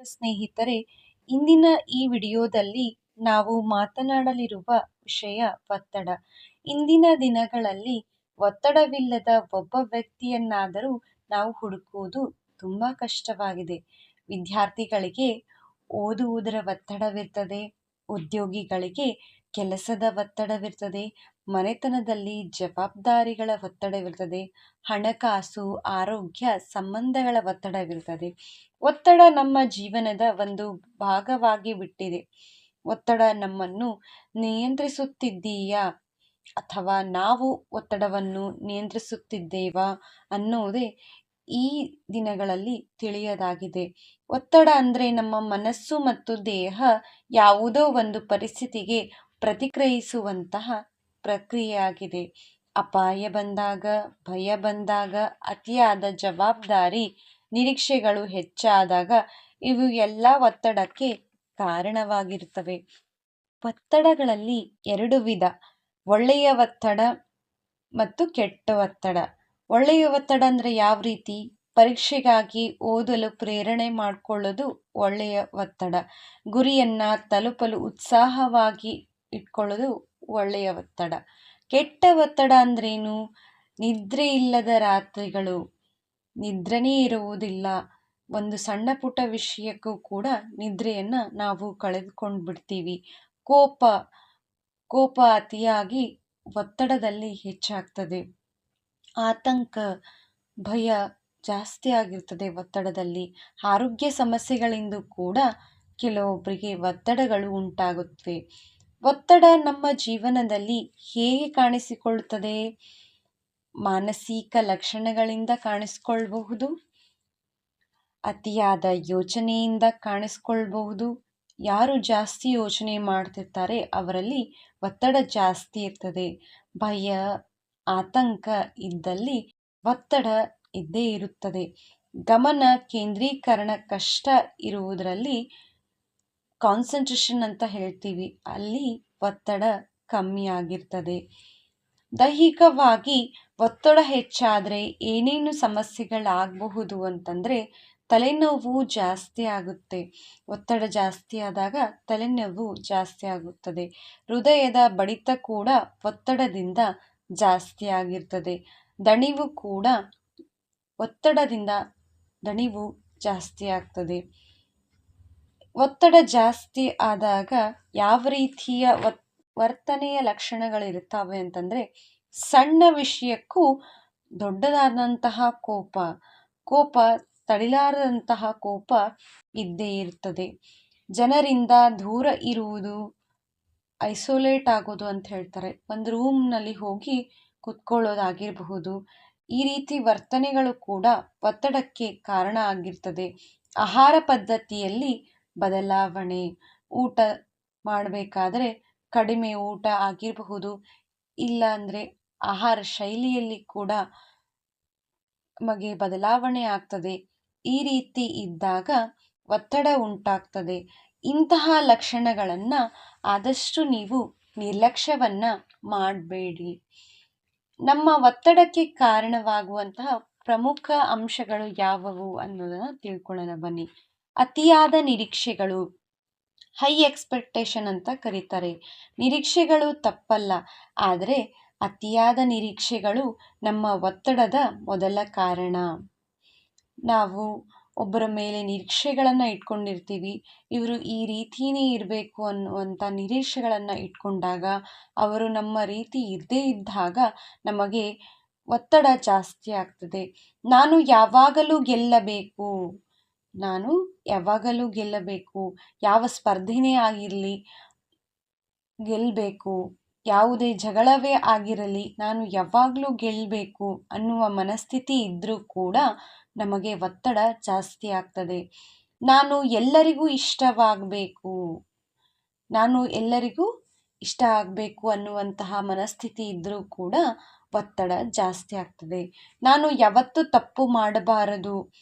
ಸ್ನೇಹಿತರೆ, ಇಂದಿನ ಈ ವಿಡಿಯೋದಲ್ಲಿ ನಾವು ಮಾತನಾಡಲಿರುವ ವಿಷಯ ಒತ್ತಡ. ಇಂದಿನ ದಿನಗಳಲ್ಲಿ ಒತ್ತಡವಿಲ್ಲದ ಒಬ್ಬ ವ್ಯಕ್ತಿಯನ್ನಾದರೂ ನಾವು ಹುಡುಕುವುದು ತುಂಬಾ ಕಷ್ಟವಾಗಿದೆ. ವಿದ್ಯಾರ್ಥಿಗಳಿಗೆ ಓದುವುದರ ಒತ್ತಡವಿರ್ತದೆ, ಉದ್ಯೋಗಿಗಳಿಗೆ ಕೆಲಸದ ಒತ್ತಡವಿರ್ತದೆ, ಮನೆತನದಲ್ಲಿ ಜವಾಬ್ದಾರಿಗಳ ಒತ್ತಡವಿರ್ತದೆ, ಹಣಕಾಸು, ಆರೋಗ್ಯ, ಸಂಬಂಧಗಳ ಒತ್ತಡವಿರ್ತದೆ. ಒತ್ತಡ ನಮ್ಮ ಜೀವನದ ಒಂದು ಭಾಗವಾಗಿ ಬಿಟ್ಟಿದೆ. ಒತ್ತಡ ನಮ್ಮನ್ನು ನಿಯಂತ್ರಿಸುತ್ತಿದೆಯಾ ಅಥವಾ ನಾವು ಒತ್ತಡವನ್ನು ನಿಯಂತ್ರಿಸುತ್ತಿದ್ದೇವಾ ಅನ್ನೋದೇ ಈ ದಿನಗಳಲ್ಲಿ ತಿಳಿಯದಾಗಿದೆ. ಒತ್ತಡ ಅಂದರೆ ನಮ್ಮ ಮನಸ್ಸು ಮತ್ತು ದೇಹ ಯಾವುದೋ ಒಂದು ಪರಿಸ್ಥಿತಿಗೆ ಪ್ರತಿಕ್ರಿಯಿಸುವಂತಹ ಪ್ರಕ್ರಿಯೆಯಾಗಿದೆ. ಅಪಾಯ ಬಂದಾಗ, ಭಯ ಬಂದಾಗ, ಅತಿಯಾದ ಜವಾಬ್ದಾರಿ, ನಿರೀಕ್ಷೆಗಳು ಹೆಚ್ಚಾದಾಗ ಇವು ಎಲ್ಲ ಒತ್ತಡಕ್ಕೆ ಕಾರಣವಾಗಿರುತ್ತವೆ. ಒತ್ತಡಗಳಲ್ಲಿ ಎರಡು ವಿಧ: ಒಳ್ಳೆಯ ಒತ್ತಡ ಮತ್ತು ಕೆಟ್ಟ ಒತ್ತಡ. ಒಳ್ಳೆಯ ಒತ್ತಡ ಅಂದರೆ ಯಾವ ರೀತಿ? ಪರೀಕ್ಷೆಗಾಗಿ ಓದಲು ಪ್ರೇರಣೆ ಮಾಡಿಕೊಳ್ಳೋದು ಒಳ್ಳೆಯ ಒತ್ತಡ. ಗುರಿಯನ್ನು ತಲುಪಲು ಉತ್ಸಾಹವಾಗಿ ಇಟ್ಕೊಳ್ಳೋದು ಒಳ್ಳೆಯ ಒತ್ತಡ. ಕೆಟ್ಟ ಒತ್ತಡ ಅಂದ್ರೇನು? ನಿದ್ರೆ ಇಲ್ಲದ ರಾತ್ರಿಗಳು, ನಿದ್ರೆನೇ ಇರುವುದಿಲ್ಲ. ಒಂದು ಸಣ್ಣ ಪುಟ್ಟ ವಿಷಯಕ್ಕೂ ಕೂಡ ನಿದ್ರೆಯನ್ನು ನಾವು ಕಳೆದುಕೊಂಡು ಬಿಡ್ತೀವಿ. ಕೋಪ ಅತಿಯಾಗಿ ಒತ್ತಡದಲ್ಲಿ ಹೆಚ್ಚಾಗ್ತದೆ. ಆತಂಕ, ಭಯ ಜಾಸ್ತಿ ಆಗಿರ್ತದೆ ಒತ್ತಡದಲ್ಲಿ. ಆರೋಗ್ಯ ಸಮಸ್ಯೆಗಳಿಂದ ಕೂಡ ಕೆಲವೊಬ್ಬರಿಗೆ ಒತ್ತಡಗಳು ಉಂಟಾಗುತ್ತವೆ. ಒತ್ತಡ ನಮ್ಮ ಜೀವನದಲ್ಲಿ ಹೇಗೆ ಕಾಣಿಸಿಕೊಳ್ಳುತ್ತದೆ? ಮಾನಸಿಕ ಲಕ್ಷಣಗಳಿಂದ ಕಾಣಿಸಿಕೊಳ್ಳಬಹುದು, ಅತಿಯಾದ ಯೋಚನೆಯಿಂದ ಕಾಣಿಸಿಕೊಳ್ಳಬಹುದು. ಯಾರು ಜಾಸ್ತಿ ಯೋಚನೆ ಮಾಡ್ತಿರ್ತಾರೆ ಅವರಲ್ಲಿ ಒತ್ತಡ ಜಾಸ್ತಿ ಇರ್ತದೆ. ಭಯ, ಆತಂಕ ಇದ್ದಲ್ಲಿ ಒತ್ತಡ ಇದ್ದೇ ಇರುತ್ತದೆ. ಗಮನ ಕೇಂದ್ರೀಕರಣ ಕಷ್ಟ ಇರುವುದರಲ್ಲಿ, ಕಾನ್ಸಂಟ್ರೇಷನ್ ಅಂತ ಹೇಳ್ತೀವಿ, ಅಲ್ಲಿ ಒತ್ತಡ ಕಮ್ಮಿ ಆಗಿರ್ತದೆ. ದೈಹಿಕವಾಗಿ ಒತ್ತಡ ಹೆಚ್ಚಾದರೆ ಏನೇನು ಸಮಸ್ಯೆಗಳಾಗಬಹುದು ಅಂತಂದರೆ, ತಲೆನೋವು ಜಾಸ್ತಿ ಆಗುತ್ತೆ. ಒತ್ತಡ ಜಾಸ್ತಿ ಆದಾಗ ತಲೆನೋವು ಜಾಸ್ತಿ ಆಗುತ್ತದೆ. ಹೃದಯದ ಬಡಿತ ಕೂಡ ಒತ್ತಡದಿಂದ ಜಾಸ್ತಿ ಆಗಿರ್ತದೆ. ದಣಿವು ಕೂಡ ಒತ್ತಡದಿಂದ ದಣಿವು ಜಾಸ್ತಿ ಆಗ್ತದೆ. ಒತ್ತಡ ಜಾಸ್ತಿ ಆದಾಗ ಯಾವ ರೀತಿಯ ವರ್ತನೆಯ ಲಕ್ಷಣಗಳಿರ್ತವೆ ಅಂತಂದರೆ, ಸಣ್ಣ ವಿಷಯಕ್ಕೂ ದೊಡ್ಡದಾದಂತಹ ಕೋಪ, ತಡಿಲಾರದಂತಹ ಕೋಪ ಇದ್ದೇ ಇರ್ತದೆ. ಜನರಿಂದ ದೂರ ಇರುವುದು, ಐಸೋಲೇಟ್ ಆಗೋದು ಅಂತ ಹೇಳ್ತಾರೆ. ಒಂದು ರೂಮ್ನಲ್ಲಿ ಹೋಗಿ ಕುತ್ಕೊಳ್ಳೋದಾಗಿರಬಹುದು. ಈ ರೀತಿ ವರ್ತನೆಗಳು ಕೂಡ ಒತ್ತಡಕ್ಕೆ ಕಾರಣ ಆಗಿರ್ತದೆ. ಆಹಾರ ಪದ್ಧತಿಯಲ್ಲಿ ಬದಲಾವಣೆ, ಊಟ ಮಾಡಬೇಕಾದ್ರೆ ಕಡಿಮೆ ಊಟ ಆಗಿರಬಹುದು, ಇಲ್ಲ ಅಂದರೆ ಆಹಾರ ಶೈಲಿಯಲ್ಲಿ ಕೂಡ ನಮಗೆ ಬದಲಾವಣೆ ಆಗ್ತದೆ. ಈ ರೀತಿ ಇದ್ದಾಗ ಒತ್ತಡ ಉಂಟಾಗ್ತದೆ. ಇಂತಹ ಲಕ್ಷಣಗಳನ್ನು ಆದಷ್ಟು ನೀವು ನಿರ್ಲಕ್ಷ್ಯವನ್ನು ಮಾಡಬೇಡಿ. ನಮ್ಮ ಒತ್ತಡಕ್ಕೆ ಕಾರಣವಾಗುವಂತಹ ಪ್ರಮುಖ ಅಂಶಗಳು ಯಾವುವು ಅನ್ನೋದನ್ನು ತಿಳ್ಕೊಳ್ಳೋಣ ಬನ್ನಿ. ಅತಿಯಾದ ನಿರೀಕ್ಷೆಗಳು, ಹೈ ಎಕ್ಸ್ಪೆಕ್ಟೇಷನ್ ಅಂತ ಕರೀತಾರೆ. ನಿರೀಕ್ಷೆಗಳು ತಪ್ಪಲ್ಲ, ಆದರೆ ಅತಿಯಾದ ನಿರೀಕ್ಷೆಗಳು ನಮ್ಮ ಒತ್ತಡದ ಮೊದಲ ಕಾರಣ. ನಾವು ಒಬ್ಬರ ಮೇಲೆ ನಿರೀಕ್ಷೆಗಳನ್ನು ಇಟ್ಕೊಂಡಿರ್ತೀವಿ. ಇವರು ಈ ರೀತಿಯೇ ಇರಬೇಕು ಅನ್ನುವಂಥ ನಿರೀಕ್ಷೆಗಳನ್ನು ಇಟ್ಕೊಂಡಾಗ ಅವರು ನಮ್ಮ ರೀತಿ ಇರದೇ ಇದ್ದಾಗ ನಮಗೆ ಒತ್ತಡ ಜಾಸ್ತಿ ಆಗ್ತದೆ. ನಾನು ಯಾವಾಗಲೂ ಗೆಲ್ಲಬೇಕು, ಯಾವ ಸ್ಪರ್ಧೆನೇ ಆಗಿರಲಿ ಗೆಲ್ಲಬೇಕು, ಯಾವುದೇ ಜಗಳವೇ ಆಗಿರಲಿ ನಾನು ಯಾವಾಗಲೂ ಗೆಲ್ಲಬೇಕು ಅನ್ನುವ ಮನಸ್ಥಿತಿ ಇದ್ದರೂ ಕೂಡ ನಮಗೆ ಒತ್ತಡ ಜಾಸ್ತಿ ಆಗ್ತದೆ. ನಾನು ಎಲ್ಲರಿಗೂ ಇಷ್ಟ ಆಗಬೇಕು ಅನ್ನುವಂತಹ ಮನಸ್ಥಿತಿ ಇದ್ದರೂ ಕೂಡ ಒತ್ತಡ ಜಾಸ್ತಿ ಆಗ್ತದೆ. ನಾನು ಯಾವತ್ತೂ ತಪ್ಪು ಮಾಡಬಾರದು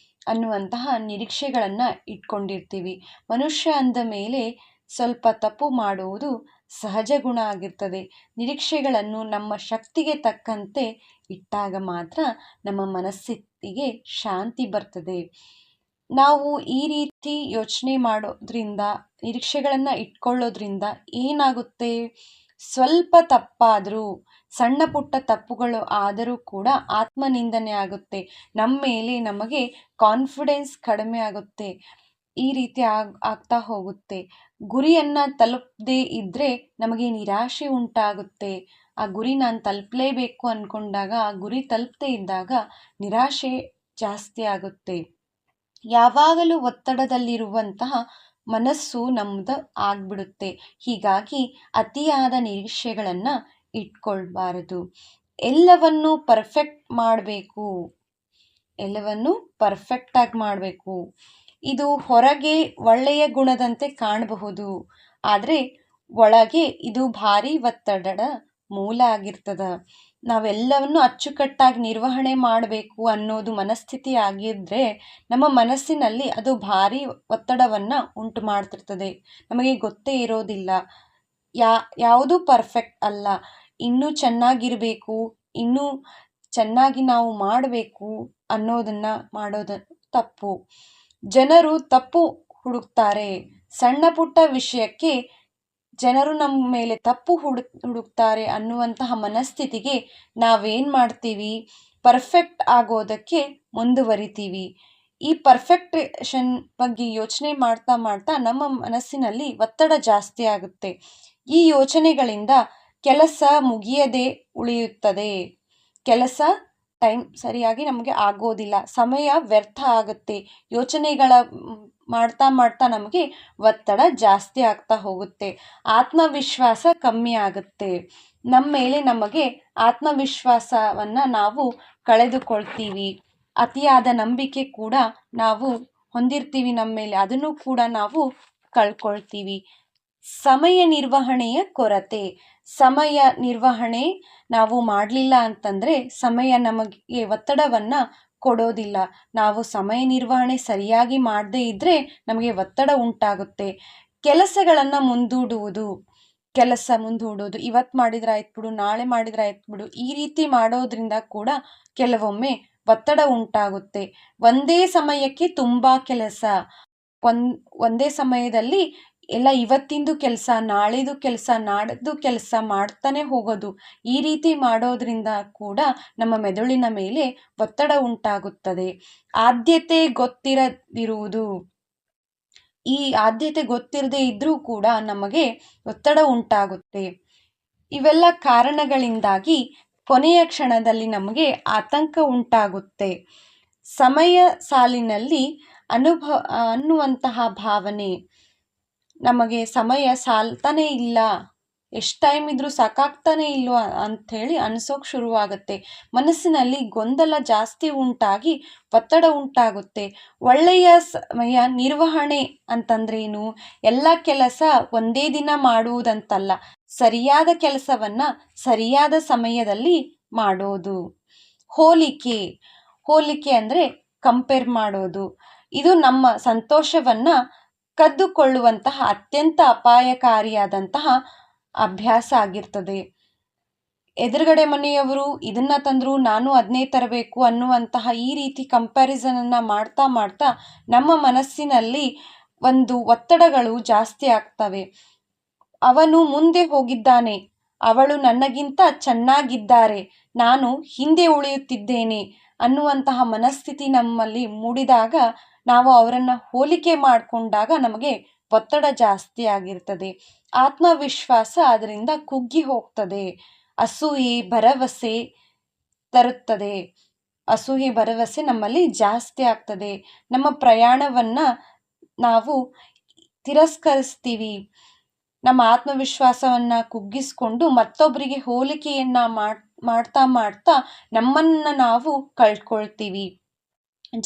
ಅನ್ನುವಂತಹ ನಿರೀಕ್ಷೆಗಳನ್ನು ಇಟ್ಕೊಂಡಿರ್ತೀವಿ. ಮನುಷ್ಯ ಅಂದ ಮೇಲೆ ಸ್ವಲ್ಪ ತಪ್ಪು ಮಾಡುವುದು ಸಹಜ ಗುಣ ಆಗಿರ್ತದೆ. ನಿರೀಕ್ಷೆಗಳನ್ನು ನಮ್ಮ ಶಕ್ತಿಗೆ ತಕ್ಕಂತೆ ಇಟ್ಟಾಗ ಮಾತ್ರ ನಮ್ಮ ಮನಸ್ಥಿತಿಗೆ ಶಾಂತಿ ಬರ್ತದೆ. ನಾವು ಈ ರೀತಿ ಯೋಚನೆ ಮಾಡೋದ್ರಿಂದ, ನಿರೀಕ್ಷೆಗಳನ್ನು ಇಟ್ಕೊಳ್ಳೋದ್ರಿಂದ ಏನಾಗುತ್ತೆ, ಸ್ವಲ್ಪ ತಪ್ಪಾದರೂ, ಸಣ್ಣ ಪುಟ್ಟ ತಪ್ಪುಗಳು ಆದರೂ ಕೂಡ ಆತ್ಮನಿಂದನೆ ಆಗುತ್ತೆ. ನಮ್ಮ ಮೇಲೆ ನಮಗೆ ಕಾನ್ಫಿಡೆನ್ಸ್ ಕಡಿಮೆ ಆಗುತ್ತೆ. ಈ ರೀತಿ ಆಗ್ತಾ ಹೋಗುತ್ತೆ. ಗುರಿಯನ್ನು ತಲುಪದೇ ಇದ್ದರೆ ನಮಗೆ ನಿರಾಶೆ ಉಂಟಾಗುತ್ತೆ. ಆ ಗುರಿ ನಾನು ತಲುಪಲೇಬೇಕು ಅಂದ್ಕೊಂಡಾಗ ಆ ಗುರಿ ತಲುಪದೇ ಇದ್ದಾಗ ನಿರಾಶೆ ಜಾಸ್ತಿ ಆಗುತ್ತೆ. ಯಾವಾಗಲೂ ಒತ್ತಡದಲ್ಲಿರುವಂತಹ ಮನಸ್ಸು ನಮ್ಮದು ಆಗ್ಬಿಡುತ್ತೆ. ಹೀಗಾಗಿ ಅತಿಯಾದ ನಿರೀಕ್ಷೆಗಳನ್ನು ಇಟ್ಕೊಳ್ಬಾರದು. ಎಲ್ಲವನ್ನೂ ಪರ್ಫೆಕ್ಟಾಗಿ ಮಾಡಬೇಕು. ಇದು ಹೊರಗೆ ಒಳ್ಳೆಯ ಗುಣದಂತೆ ಕಾಣಬಹುದು, ಆದರೆ ಒಳಗೆ ಇದು ಭಾರಿ ಒತ್ತಡದ ಮೂಲ ಆಗಿರ್ತದ. ನಾವೆಲ್ಲವನ್ನು ಅಚ್ಚುಕಟ್ಟಾಗಿ ನಿರ್ವಹಣೆ ಮಾಡಬೇಕು ಅನ್ನೋದು ಮನಸ್ಥಿತಿ ಆಗಿದ್ದರೆ ನಮ್ಮ ಮನಸ್ಸಿನಲ್ಲಿ ಅದು ಭಾರಿ ಒತ್ತಡವನ್ನು ಉಂಟು ಮಾಡ್ತಿರ್ತದೆ. ನಮಗೆ ಗೊತ್ತೇ ಇರೋದಿಲ್ಲ. ಯಾವುದೂ ಪರ್ಫೆಕ್ಟ್ ಅಲ್ಲ. ಇನ್ನೂ ಚೆನ್ನಾಗಿರಬೇಕು, ಇನ್ನೂ ಚೆನ್ನಾಗಿ ನಾವು ಮಾಡಬೇಕು ಅನ್ನೋದನ್ನು ಮಾಡೋದು ತಪ್ಪು. ಜನರು ತಪ್ಪು ಹುಡುಕ್ತಾರೆ. ಸಣ್ಣ ಪುಟ್ಟ ವಿಷಯಕ್ಕೆ ಜನರು ನಮ್ಮ ಮೇಲೆ ತಪ್ಪು ಹುಡುಕ್ತಾರೆ ಅನ್ನುವಂತಹ ಮನಸ್ಥಿತಿಗೆ ನಾವೇನು ಮಾಡ್ತೀವಿ, ಪರ್ಫೆಕ್ಟ್ ಆಗೋದಕ್ಕೆ ಮುಂದುವರಿತೀವಿ. ಈ ಪರ್ಫೆಕ್ಷನ್ ಬಗ್ಗೆ ಯೋಚನೆ ಮಾಡ್ತಾ ಮಾಡ್ತಾ ನಮ್ಮ ಮನಸ್ಸಿನಲ್ಲಿ ಒತ್ತಡ ಜಾಸ್ತಿ ಆಗುತ್ತೆ. ಈ ಯೋಚನೆಗಳಿಂದ ಕೆಲಸ ಮುಗಿಯದೆ ಉಳಿಯುತ್ತದೆ. ಕೆಲಸ ಟೈಮ್ ಸರಿಯಾಗಿ ನಮಗೆ ಆಗೋದಿಲ್ಲ, ಸಮಯ ವ್ಯರ್ಥ ಆಗುತ್ತೆ. ಯೋಚನೆಗಳ ಮಾಡ್ತಾ ಮಾಡ್ತಾ ನಮಗೆ ಒತ್ತಡ ಜಾಸ್ತಿ ಆಗ್ತಾ ಹೋಗುತ್ತೆ. ಆತ್ಮವಿಶ್ವಾಸ ಕಮ್ಮಿ ಆಗುತ್ತೆ. ನಮ್ಮ ಮೇಲೆ ನಮಗೆ ಆತ್ಮವಿಶ್ವಾಸವನ್ನು ನಾವು ಕಳೆದುಕೊಳ್ತೀವಿ. ಅತಿಯಾದ ನಂಬಿಕೆ ಕೂಡ ನಾವು ಹೊಂದಿರ್ತೀವಿ ನಮ್ಮ ಮೇಲೆ, ಅದನ್ನು ಕೂಡ ನಾವು ಕಳ್ಕೊಳ್ತೀವಿ. ಸಮಯ ನಿರ್ವಹಣೆಯ ಕೊರತೆ. ಸಮಯ ನಿರ್ವಹಣೆ ನಾವು ಮಾಡಲಿಲ್ಲ ಅಂತಂದರೆ ಸಮಯ ನಮಗೆ ಒತ್ತಡವನ್ನು ಕೊಡೋದಿಲ್ಲ. ನಾವು ಸಮಯ ನಿರ್ವಹಣೆ ಸರಿಯಾಗಿ ಮಾಡದೇ ಇದ್ದರೆ ನಮಗೆ ಒತ್ತಡ ಉಂಟಾಗುತ್ತೆ. ಕೆಲಸಗಳನ್ನು ಮುಂದೂಡುವುದು, ಇವತ್ತು ಮಾಡಿದ್ರೆ ಆಯ್ತು ಬಿಡು, ನಾಳೆ ಮಾಡಿದ್ರೆ ಆಯ್ತು ಬಿಡು, ಈ ರೀತಿ ಮಾಡೋದ್ರಿಂದ ಕೂಡ ಕೆಲವೊಮ್ಮೆ ಒತ್ತಡ ಉಂಟಾಗುತ್ತೆ. ಒಂದೇ ಸಮಯಕ್ಕೆ ತುಂಬ ಕೆಲಸ, ಒಂದೇ ಸಮಯದಲ್ಲಿ ಎಲ್ಲ ಇವತ್ತಿಂದು ಕೆಲಸ, ನಾಳೆದು ಕೆಲಸ, ನಾಡದ್ದು ಕೆಲಸ ಮಾಡ್ತಾನೆ ಹೋಗೋದು. ಈ ರೀತಿ ಮಾಡೋದ್ರಿಂದ ಕೂಡ ನಮ್ಮ ಮೆದುಳಿನ ಮೇಲೆ ಒತ್ತಡ ಉಂಟಾಗುತ್ತದೆ. ಆದ್ಯತೆ ಗೊತ್ತಿರದಿರುವುದು. ಈ ಆದ್ಯತೆ ಗೊತ್ತಿರದೇ ಇದ್ರೂ ಕೂಡ ನಮಗೆ ಒತ್ತಡ ಉಂಟಾಗುತ್ತೆ. ಇವೆಲ್ಲ ಕಾರಣಗಳಿಂದಾಗಿ ಕೊನೆಯ ಕ್ಷಣದಲ್ಲಿ ನಮಗೆ ಆತಂಕ ಉಂಟಾಗುತ್ತೆ. ಸಮಯ ಸಾಲಿನಲ್ಲಿ ಅನ್ನುವಂತಹ ಭಾವನೆ. ನಮಗೆ ಸಮಯ ಸಾಲ್ತಾನೇ ಇಲ್ಲ, ಎಷ್ಟು ಟೈಮ್ ಇದ್ರೂ ಸಾಕಾಗ್ತಾನೆ ಇಲ್ವಾ ಅಂಥೇಳಿ ಅನಿಸೋಕೆ ಶುರುವಾಗುತ್ತೆ. ಮನಸ್ಸಿನಲ್ಲಿ ಗೊಂದಲ ಜಾಸ್ತಿ ಉಂಟಾಗಿ ಒತ್ತಡ ಉಂಟಾಗುತ್ತೆ. ಒಳ್ಳೆಯ ಸಮಯ ನಿರ್ವಹಣೆ ಅಂತಂದ್ರೇನು? ಎಲ್ಲ ಕೆಲಸ ಒಂದೇ ದಿನ ಮಾಡುವುದಂತಲ್ಲ, ಸರಿಯಾದ ಕೆಲಸವನ್ನು ಸರಿಯಾದ ಸಮಯದಲ್ಲಿ ಮಾಡೋದು. ಹೋಲಿಕೆ ಅಂದರೆ ಕಂಪೇರ್ ಮಾಡೋದು. ಇದು ನಮ್ಮ ಸಂತೋಷವನ್ನು ಕದ್ದುಕೊಳ್ಳುವಂತಹ ಅತ್ಯಂತ ಅಪಾಯಕಾರಿಯಾದಂತಹ ಅಭ್ಯಾಸ ಆಗಿರ್ತದೆ. ಎದುರುಗಡೆ ಮನೆಯವರು ಇದನ್ನು ತಂದರು, ನಾನು ಅದನ್ನೇ ತರಬೇಕು ಅನ್ನುವಂತಹ ಈ ರೀತಿ ಕಂಪ್ಯಾರಿಸನನ್ನು ಮಾಡ್ತಾ ಮಾಡ್ತಾ ನಮ್ಮ ಮನಸ್ಸಿನಲ್ಲಿ ಒಂದು ಒತ್ತಡಗಳು ಜಾಸ್ತಿ ಆಗ್ತವೆ. ಅವನು ಮುಂದೆ ಹೋಗಿದ್ದಾನೆ, ಅವಳು ನನಗಿಂತ ಚೆನ್ನಾಗಿದ್ದಾರೆ, ನಾನು ಹಿಂದೆ ಉಳಿಯುತ್ತಿದ್ದೇನೆ ಅನ್ನುವಂತಹ ಮನಸ್ಥಿತಿ ನಮ್ಮಲ್ಲಿ ಮೂಡಿದಾಗ, ನಾವು ಅವರನ್ನು ಹೋಲಿಕೆ ಮಾಡಿಕೊಂಡಾಗ ನಮಗೆ ಒತ್ತಡ ಜಾಸ್ತಿ ಆಗಿರ್ತದೆ. ಆತ್ಮವಿಶ್ವಾಸ ಅದರಿಂದ ಕುಗ್ಗಿ ಹೋಗ್ತದೆ. ಅಸೂಯೆ ಭರವಸೆ ತರುತ್ತದೆ. ಅಸೂಯೆ ಭರವಸೆ ನಮ್ಮಲ್ಲಿ ಜಾಸ್ತಿ ಆಗ್ತದೆ. ನಮ್ಮ ಪ್ರಯಾಣವನ್ನು ನಾವು ತಿರಸ್ಕರಿಸ್ತೀವಿ. ನಮ್ಮ ಆತ್ಮವಿಶ್ವಾಸವನ್ನು ಕುಗ್ಗಿಸ್ಕೊಂಡು ಮತ್ತೊಬ್ಬರಿಗೆ ಹೋಲಿಕೆಯನ್ನು ಮಾಡ್ತಾ ಮಾಡ್ತಾ ನಮ್ಮನ್ನು ನಾವು ಕಳ್ಕೊಳ್ತೀವಿ.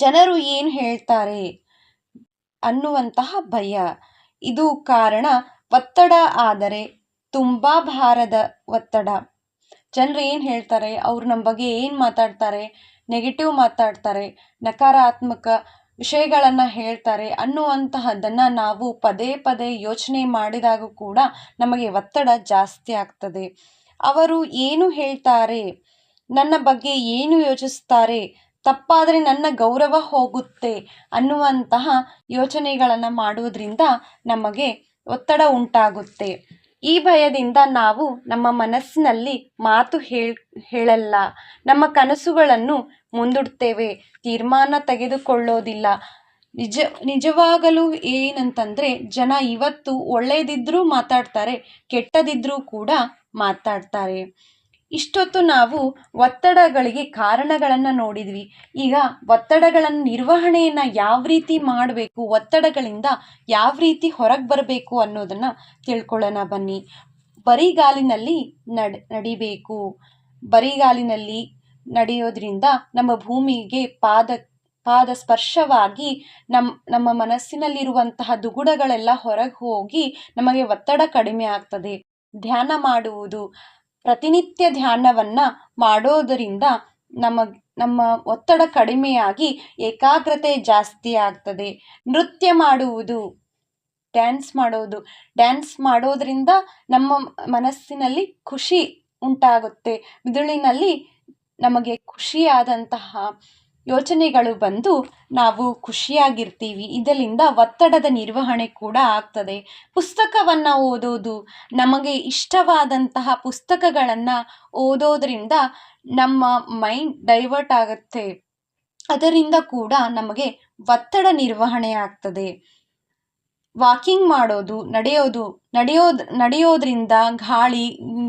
ಜನರು ಏನು ಹೇಳ್ತಾರೆ ಅನ್ನುವಂತಹ ಭಯ. ಇದು ಕಾರಣ. ಒತ್ತಡ ಆದರೆ ತುಂಬ ಭಾರದ ಒತ್ತಡ. ಜನರು ಏನು ಹೇಳ್ತಾರೆ, ಅವ್ರು ನಮ್ಮ ಬಗ್ಗೆ ಏನು ಮಾತಾಡ್ತಾರೆ, ನೆಗೆಟಿವ್ ಮಾತಾಡ್ತಾರೆ, ನಕಾರಾತ್ಮಕ ವಿಷಯಗಳನ್ನು ಹೇಳ್ತಾರೆ ಅನ್ನುವಂತಹದ್ದನ್ನು ನಾವು ಪದೇ ಪದೇ ಯೋಚನೆ ಮಾಡಿದಾಗ ಕೂಡ ನಮಗೆ ಒತ್ತಡ ಜಾಸ್ತಿ ಆಗ್ತದೆ. ಅವರು ಏನು ಹೇಳ್ತಾರೆ, ನನ್ನ ಬಗ್ಗೆ ಏನು ಯೋಚಿಸ್ತಾರೆ, ತಪ್ಪಾದರೆ ನನ್ನ ಗೌರವ ಹೋಗುತ್ತೆ ಅನ್ನುವಂತಹ ಯೋಚನೆಗಳನ್ನು ಮಾಡುವುದರಿಂದ ನಮಗೆ ಒತ್ತಡ ಉಂಟಾಗುತ್ತೆ. ಈ ಭಯದಿಂದ ನಾವು ನಮ್ಮ ಮನಸ್ಸಿನಲ್ಲಿ ಮಾತು ಹೇಳಲ್ಲ, ನಮ್ಮ ಕನಸುಗಳನ್ನು ಮುಂದೂಡ್ತೇವೆ, ತೀರ್ಮಾನ ತೆಗೆದುಕೊಳ್ಳೋದಿಲ್ಲ. ನಿಜವಾಗಲೂ ಏನಂತಂದರೆ, ಜನ ಇವತ್ತು ಒಳ್ಳೆಯದಿದ್ರೂ ಮಾತಾಡ್ತಾರೆ, ಕೆಟ್ಟದಿದ್ರೂ ಕೂಡ ಮಾತಾಡ್ತಾರೆ. ಇಷ್ಟೊತ್ತು ನಾವು ಒತ್ತಡಗಳಿಗೆ ಕಾರಣಗಳನ್ನು ನೋಡಿದ್ವಿ. ಈಗ ಒತ್ತಡಗಳನ್ನು ನಿರ್ವಹಣೆಯನ್ನು ಯಾವ ರೀತಿ ಮಾಡಬೇಕು, ಒತ್ತಡಗಳಿಂದ ಯಾವ ರೀತಿ ಹೊರಗೆ ಬರಬೇಕು ಅನ್ನೋದನ್ನು ತಿಳ್ಕೊಳ್ಳೋಣ ಬನ್ನಿ. ಬರಿಗಾಲಿನಲ್ಲಿ ನಡಿಬೇಕು. ಬರಿಗಾಲಿನಲ್ಲಿ ನಡೆಯೋದ್ರಿಂದ ನಮ್ಮ ಭೂಮಿಗೆ ಪಾದ ಸ್ಪರ್ಶವಾಗಿ ನಮ್ಮ ಮನಸ್ಸಿನಲ್ಲಿರುವಂತಹ ದುಗುಡಗಳೆಲ್ಲ ಹೊರಗೆ ಹೋಗಿ ನಮಗೆ ಒತ್ತಡ ಕಡಿಮೆ ಆಗ್ತದೆ. ಧ್ಯಾನ ಮಾಡುವುದು, ಪ್ರತಿನಿತ್ಯ ಧ್ಯಾನವನ್ನು ಮಾಡೋದರಿಂದ ನಮ್ಮ ಒತ್ತಡ ಕಡಿಮೆಯಾಗಿ ಏಕಾಗ್ರತೆ ಜಾಸ್ತಿ ಆಗ್ತದೆ. ನೃತ್ಯ ಮಾಡುವುದು, ಡ್ಯಾನ್ಸ್ ಮಾಡೋದ್ರಿಂದ ನಮ್ಮ ಮನಸ್ಸಿನಲ್ಲಿ ಖುಷಿ ಉಂಟಾಗುತ್ತೆ. ಮಿದುಳಿನಲ್ಲಿ ನಮಗೆ ಖುಷಿಯಾದಂತಹ ಯೋಚನೆಗಳು ಬಂದು ನಾವು ಖುಷಿಯಾಗಿರ್ತೀವಿ. ಇದರಿಂದ ಒತ್ತಡದ ನಿರ್ವಹಣೆ ಕೂಡ ಆಗ್ತದೆ. ಪುಸ್ತಕವನ್ನು ಓದೋದು, ನಮಗೆ ಇಷ್ಟವಾದಂತಹ ಪುಸ್ತಕಗಳನ್ನು ಓದೋದ್ರಿಂದ ನಮ್ಮ ಮೈಂಡ್ ಡೈವರ್ಟ್ ಆಗುತ್ತೆ. ಅದರಿಂದ ಕೂಡ ನಮಗೆ ಒತ್ತಡ ನಿರ್ವಹಣೆ ಆಗ್ತದೆ. ವಾಕಿಂಗ್ ಮಾಡೋದು, ನಡೆಯೋದ್ರಿಂದ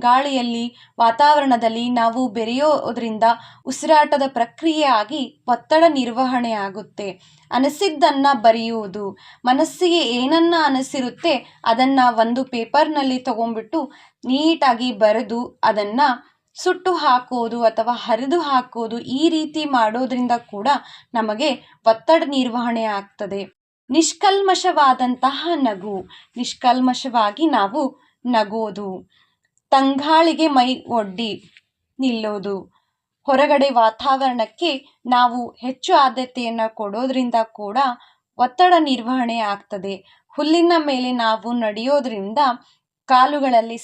ಗಾಳಿಯಲ್ಲಿ, ವಾತಾವರಣದಲ್ಲಿ ನಾವು ಬೆರೆಯೋದ್ರಿಂದ ಉಸಿರಾಟದ ಪ್ರಕ್ರಿಯೆ ಆಗಿ ಒತ್ತಡ ನಿರ್ವಹಣೆ ಆಗುತ್ತೆ. ಅನಿಸಿದ್ದನ್ನು ಬರೆಯುವುದು, ಮನಸ್ಸಿಗೆ ಏನನ್ನ ಅನಿಸಿರುತ್ತೆ ಅದನ್ನು ಒಂದು ಪೇಪರ್ನಲ್ಲಿ ತಗೊಂಡ್ಬಿಟ್ಟು ನೀಟಾಗಿ ಬರೆದು ಅದನ್ನು ಸುಟ್ಟು ಹಾಕೋದು ಅಥವಾ ಹರಿದು ಹಾಕೋದು, ಈ ರೀತಿ ಮಾಡೋದ್ರಿಂದ ಕೂಡ ನಮಗೆ ಒತ್ತಡ ನಿರ್ವಹಣೆ ಆಗ್ತದೆ. ನಿಷ್ಕಲ್ಮಶವಾದಂತಹ ನಗು, ನಿಷ್ಕಲ್ಮಶವಾಗಿ ನಾವು ನಗೋದು, ತಂಗಾಳಿಗೆ ಮೈ ಒಡ್ಡಿ ನಿಲ್ಲೋದು, ಹೊರಗಡೆ ವಾತಾವರಣಕ್ಕೆ ನಾವು ಹೆಚ್ಚು ಆದ್ಯತೆಯನ್ನು ಕೊಡೋದ್ರಿಂದ ಕೂಡ ಒತ್ತಡ ನಿರ್ವಹಣೆ ಆಗ್ತದೆ. ಹುಲ್ಲಿನ ಮೇಲೆ ನಾವು ನಡೆಯೋದ್ರಿಂದ ಕಾಲುಗಳಲ್ಲಿ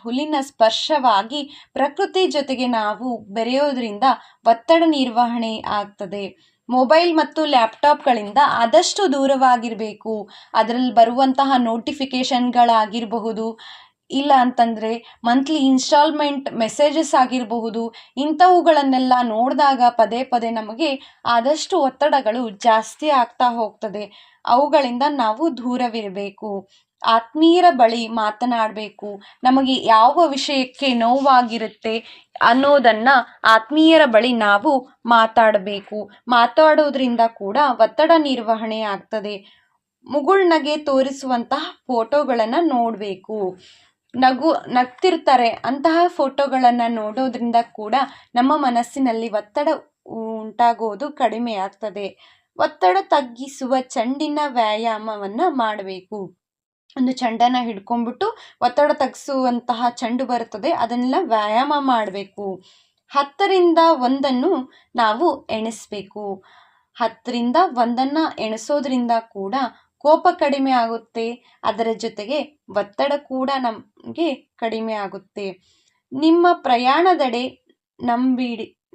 ಹುಲ್ಲಿನ ಸ್ಪರ್ಶವಾಗಿ ಪ್ರಕೃತಿ ಜೊತೆಗೆ ನಾವು ಬೆರೆಯೋದ್ರಿಂದ ಒತ್ತಡ ನಿರ್ವಹಣೆ ಆಗ್ತದೆ. ಮೊಬೈಲ್ ಮತ್ತು ಲ್ಯಾಪ್ಟಾಪ್ಗಳಿಂದ ಆದಷ್ಟು ದೂರವಾಗಿರಬೇಕು. ಅದರಲ್ಲಿ ಬರುವಂತಹ ನೋಟಿಫಿಕೇಷನ್ಗಳಾಗಿರಬಹುದು, ಇಲ್ಲ ಅಂತಂದರೆ ಮಂತ್ಲಿ ಇನ್ಸ್ಟಾಲ್ಮೆಂಟ್ ಮೆಸೇಜಸ್ ಆಗಿರಬಹುದು, ಇಂಥವುಗಳನ್ನೆಲ್ಲ ನೋಡಿದಾಗ ಪದೇ ಪದೇ ನಮಗೆ ಆದಷ್ಟು ಒತ್ತಡಗಳು ಜಾಸ್ತಿ ಆಗ್ತಾ ಹೋಗ್ತದೆ. ಅವುಗಳಿಂದ ನಾವು ದೂರವಿರಬೇಕು. ಆತ್ಮೀಯರ ಬಳಿ ಮಾತನಾಡಬೇಕು. ನಮಗೆ ಯಾವ ವಿಷಯಕ್ಕೆ ನೋವಾಗಿರುತ್ತೆ ಅನ್ನೋದನ್ನು ಆತ್ಮೀಯರ ಬಳಿ ನಾವು ಮಾತಾಡೋದ್ರಿಂದ ಕೂಡ ಒತ್ತಡ ನಿರ್ವಹಣೆ ಆಗ್ತದೆ. ಮುಗುಳ್ನಗೆ ತೋರಿಸುವಂತಹ ಫೋಟೋಗಳನ್ನು ನೋಡಬೇಕು. ನಗ್ತಿರ್ತಾರೆ ಅಂತಹ ಫೋಟೋಗಳನ್ನು ನೋಡೋದ್ರಿಂದ ಕೂಡ ನಮ್ಮ ಮನಸ್ಸಿನಲ್ಲಿ ಒತ್ತಡ ಉಂಟಾಗೋದು ಕಡಿಮೆ ಆಗ್ತದೆ. ಒತ್ತಡ ತಗ್ಗಿಸುವ ಚೆಂಡಿನ ವ್ಯಾಯಾಮವನ್ನು ಮಾಡಬೇಕು. ಒಂದು ಚೆಂಡನ್ನು ಹಿಡ್ಕೊಂಡ್ಬಿಟ್ಟು ಒತ್ತಡ ತಗ್ಗಿಸುವಂತಹ ಚೆಂಡು ಬರುತ್ತದೆ, ಅದನ್ನೆಲ್ಲ ವ್ಯಾಯಾಮ ಮಾಡಬೇಕು. 10ರಿಂದ 1 ನಾವು ಎಣಿಸ್ಬೇಕು. 10ರಿಂದ 1 ಎಣಿಸೋದ್ರಿಂದ ಕೂಡ ಕೋಪ ಕಡಿಮೆ ಆಗುತ್ತೆ, ಅದರ ಜೊತೆಗೆ ಒತ್ತಡ ಕೂಡ ನಮಗೆ ಕಡಿಮೆ ಆಗುತ್ತೆ. ನಿಮ್ಮ ಪ್ರಯಾಣದೆಡೆ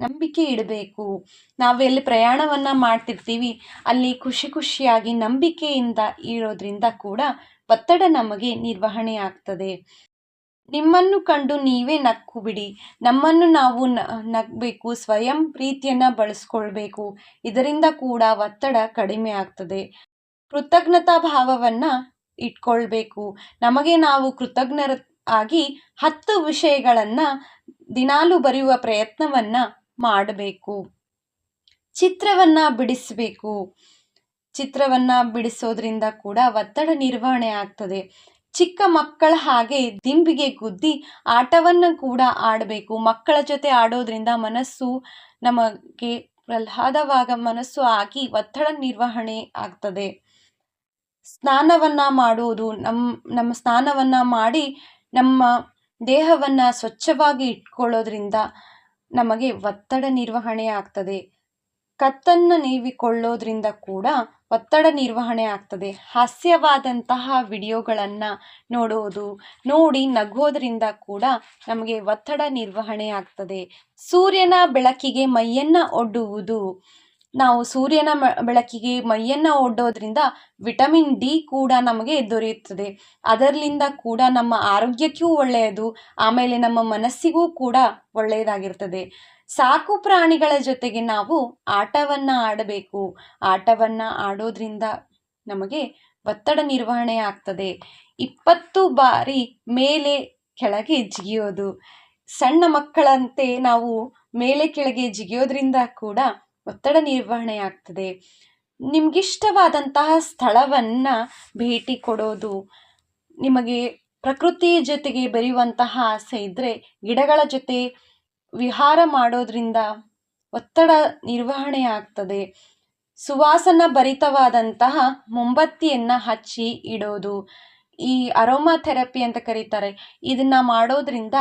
ನಂಬಿಕೆ ಇಡಬೇಕು. ನಾವು ಎಲ್ಲಿ ಪ್ರಯಾಣವನ್ನು ಮಾಡ್ತಿರ್ತೀವಿ ಅಲ್ಲಿ ಖುಷಿಯಾಗಿ ನಂಬಿಕೆಯಿಂದ ಇರೋದ್ರಿಂದ ಕೂಡ ಒತ್ತಡ ನಮಗೆ ನಿರ್ವಹಣೆ ಆಗ್ತದೆ. ನಿಮ್ಮನ್ನು ಕಂಡು ನೀವೇ ನಕ್ಕು ಬಿಡಿ. ನಮ್ಮನ್ನು ನಾವು ನಗಬೇಕು. ಸ್ವಯಂ ಪ್ರೀತಿಯನ್ನು ಬಳಸ್ಕೊಳ್ಬೇಕು. ಇದರಿಂದ ಕೂಡ ಒತ್ತಡ ಕಡಿಮೆ ಆಗ್ತದೆ. ಕೃತಜ್ಞತಾ ಭಾವವನ್ನು ಇಟ್ಕೊಳ್ಬೇಕು. ನಮಗೆ ನಾವು ಕೃತಜ್ಞರಾಗಿ 10 ವಿಷಯಗಳನ್ನು ದಿನಾಲೂ ಬರೆಯುವ ಪ್ರಯತ್ನವನ್ನು ಮಾಡಬೇಕು. ಚಿತ್ರವನ್ನು ಬಿಡಿಸಬೇಕು. ಚಿತ್ರವನ್ನು ಬಿಡಿಸೋದ್ರಿಂದ ಕೂಡ ಒತ್ತಡ ನಿರ್ವಹಣೆ ಆಗ್ತದೆ. ಚಿಕ್ಕ ಮಕ್ಕಳ ಹಾಗೆ ದಿಂಬಿಗೆ ಗುದ್ದಿ ಆಟವನ್ನು ಕೂಡ ಆಡಬೇಕು. ಮಕ್ಕಳ ಜೊತೆ ಆಡೋದ್ರಿಂದ ಮನಸ್ಸು ನಮಗೆ ಪ್ರಹ್ಲಾದವಾಗ ಮನಸ್ಸು ಆಗಿ ಒತ್ತಡ ನಿರ್ವಹಣೆ ಆಗ್ತದೆ. ಸ್ನಾನವನ್ನು ಮಾಡೋದು, ನಮ್ಮ ಸ್ನಾನವನ್ನು ಮಾಡಿ ನಮ್ಮ ದೇಹವನ್ನು ಸ್ವಚ್ಛವಾಗಿ ಇಟ್ಕೊಳ್ಳೋದ್ರಿಂದ ನಮಗೆ ಒತ್ತಡ ನಿರ್ವಹಣೆ ಆಗ್ತದೆ. ಕತ್ತನ್ನು ನೀವಿಕೊಳ್ಳೋದ್ರಿಂದ ಕೂಡ ಒತ್ತಡ ನಿರ್ವಹಣೆ ಆಗ್ತದೆ. ಹಾಸ್ಯವಾದಂತಹ ವಿಡಿಯೋಗಳನ್ನು ನೋಡಿ ನಗೋದ್ರಿಂದ ಕೂಡ ನಮಗೆ ಒತ್ತಡ ನಿರ್ವಹಣೆ ಆಗ್ತದೆ. ಸೂರ್ಯನ ಬೆಳಕಿಗೆ ಮೈಯನ್ನು ಒಡ್ಡುವುದು, ನಾವು ಸೂರ್ಯನ ಬೆಳಕಿಗೆ ಮೈಯನ್ನು ಒಡ್ಡೋದ್ರಿಂದ ವಿಟಮಿನ್ ಡಿ ಕೂಡ ನಮಗೆ ದೊರೆಯುತ್ತದೆ. ಅದರಿಂದ ಕೂಡ ನಮ್ಮ ಆರೋಗ್ಯಕ್ಕೂ ಒಳ್ಳೆಯದು, ಆಮೇಲೆ ನಮ್ಮ ಮನಸ್ಸಿಗೂ ಕೂಡ ಒಳ್ಳೆಯದಾಗಿರ್ತದೆ. ಸಾಕು ಪ್ರಾಣಿಗಳ ಜೊತೆಗೆ ನಾವು ಆಟವನ್ನು ಆಡಬೇಕು. ಆಟವನ್ನು ಆಡೋದ್ರಿಂದ ನಮಗೆ ಒತ್ತಡ ನಿರ್ವಹಣೆ ಆಗ್ತದೆ. 20 ಬಾರಿ ಮೇಲೆ ಕೆಳಗೆ ಜಿಗಿಯೋದು. ಸಣ್ಣ ಮಕ್ಕಳಂತೆ ನಾವು ಮೇಲೆ ಕೆಳಗೆ ಜಿಗಿಯೋದ್ರಿಂದ ಕೂಡ ಒತ್ತಡ ನಿರ್ವಹಣೆ ಆಗ್ತದೆ. ನಿಮಗಿಷ್ಟವಾದಂತಹ ಸ್ಥಳವನ್ನು ಭೇಟಿ ಕೊಡೋದು. ನಿಮಗೆ ಪ್ರಕೃತಿಯ ಜೊತೆಗೆ ಬೆರೆಯುವಂತಹ ಆಸೆ ಇದ್ದರೆ ಗಿಡಗಳ ಜೊತೆ ವಿಹಾರ ಮಾಡೋದ್ರಿಂದ ಒತ್ತಡ ನಿರ್ವಹಣೆ ಆಗ್ತದೆ. ಸುವಾಸನ ಭರಿತವಾದಂತಹ ಮೊಂಬತ್ತಿಯನ್ನು ಹಚ್ಚಿ ಇಡೋದು. ಈ ಅರೋಮಾ ಥೆರಪಿ ಅಂತ ಕರೀತಾರೆ. ಇದನ್ನು ಮಾಡೋದ್ರಿಂದ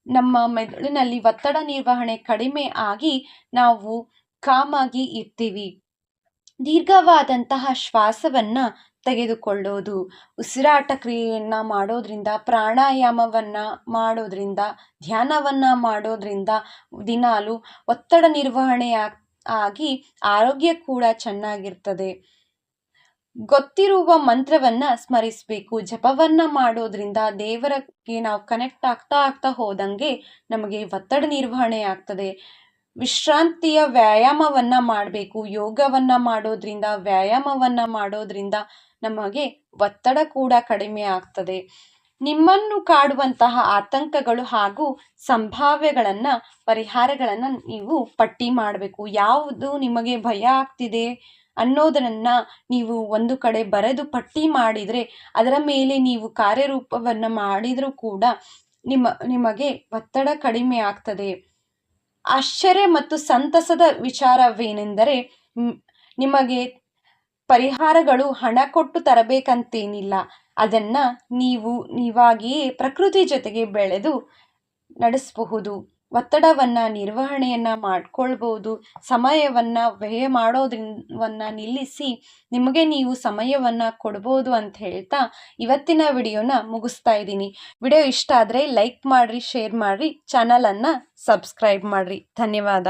ನಮ್ಮ ಮೆದುಳಿನಲ್ಲಿ ಒತ್ತಡ ನಿರ್ವಹಣೆ ಕಡಿಮೆ ಆಗಿ ನಾವು ಕಾಮಾಗಿ ಇರ್ತೀವಿ. ದೀರ್ಘವಾದಂತಹ ಶ್ವಾಸವನ್ನು ತೆಗೆದುಕೊಳ್ಳೋದು. ಉಸಿರಾಟ ಕ್ರಿಯೆಯನ್ನು ಮಾಡೋದ್ರಿಂದ, ಪ್ರಾಣಾಯಾಮವನ್ನು ಮಾಡೋದ್ರಿಂದ, ಧ್ಯಾನವನ್ನು ಮಾಡೋದ್ರಿಂದ ದಿನಾಲು ಒತ್ತಡ ನಿರ್ವಹಣೆ ಆಗಿ ಆರೋಗ್ಯ ಕೂಡ ಚೆನ್ನಾಗಿರ್ತದೆ. ಗೊತ್ತಿರುವ ಮಂತ್ರವನ್ನು ಸ್ಮರಿಸಬೇಕು. ಜಪವನ್ನು ಮಾಡೋದ್ರಿಂದ ದೇವರಿಗೆ ನಾವು ಕನೆಕ್ಟ್ ಆಗ್ತಾ ಹೋದಂಗೆ ನಮಗೆ ಒತ್ತಡ ನಿರ್ವಹಣೆ ಆಗ್ತದೆ. ವಿಶ್ರಾಂತಿಯ ವ್ಯಾಯಾಮವನ್ನು ಮಾಡಬೇಕು. ಯೋಗವನ್ನು ಮಾಡೋದ್ರಿಂದ, ವ್ಯಾಯಾಮವನ್ನು ಮಾಡೋದ್ರಿಂದ ನಮಗೆ ಒತ್ತಡ ಕೂಡ ಕಡಿಮೆ ಆಗ್ತದೆ. ನಿಮ್ಮನ್ನು ಕಾಡುವಂತಹ ಆತಂಕಗಳು ಹಾಗೂ ಸಂಭಾವ್ಯಗಳನ್ನು ಪರಿಹಾರಗಳನ್ನು ನೀವು ಪಟ್ಟಿ ಮಾಡಬೇಕು. ಯಾವುದು ನಿಮಗೆ ಭಯ ಆಗ್ತಿದೆ ಅನ್ನೋದನ್ನು ನೀವು ಒಂದು ಕಡೆ ಬರೆದು ಪಟ್ಟಿ ಮಾಡಿದರೆ, ಅದರ ಮೇಲೆ ನೀವು ಕಾರ್ಯರೂಪವನ್ನು ಮಾಡಿದರೂ ಕೂಡ ನಿಮಗೆ ಒತ್ತಡ ಕಡಿಮೆ ಆಗ್ತದೆ. ಆಶ್ಚರ್ಯ ಮತ್ತು ಸಂತಸದ ವಿಚಾರವೇನೆಂದರೆ, ನಿಮಗೆ ಪರಿಹಾರಗಳು ಹಣ ಕೊಟ್ಟು ತರಬೇಕಂತೇನಿಲ್ಲ. ಅದನ್ನು ನೀವಾಗಿಯೇ ಪ್ರಕೃತಿ ಜೊತೆಗೆ ಬೆಳೆದು ನಡೆಸಬಹುದು. ಒತ್ತಡವನ್ನು ನಿರ್ವಹಣೆಯನ್ನು ಮಾಡ್ಕೊಳ್ಬೋದು. ಸಮಯವನ್ನು ವ್ಯಯ ಮಾಡೋದನ್ನು ನಿಲ್ಲಿಸಿ ನಿಮಗೆ ನೀವು ಸಮಯವನ್ನು ಕೊಡ್ಬೋದು ಅಂತ ಹೇಳ್ತಾ ಇವತ್ತಿನ ವಿಡಿಯೋನ ಮುಗಿಸ್ತಾ ಇದ್ದೀನಿ. ವಿಡಿಯೋ ಇಷ್ಟ ಆದರೆ ಲೈಕ್ ಮಾಡಿರಿ, ಶೇರ್ ಮಾಡಿರಿ, ಚಾನಲನ್ನು ಸಬ್ಸ್ಕ್ರೈಬ್ ಮಾಡಿರಿ. ಧನ್ಯವಾದ.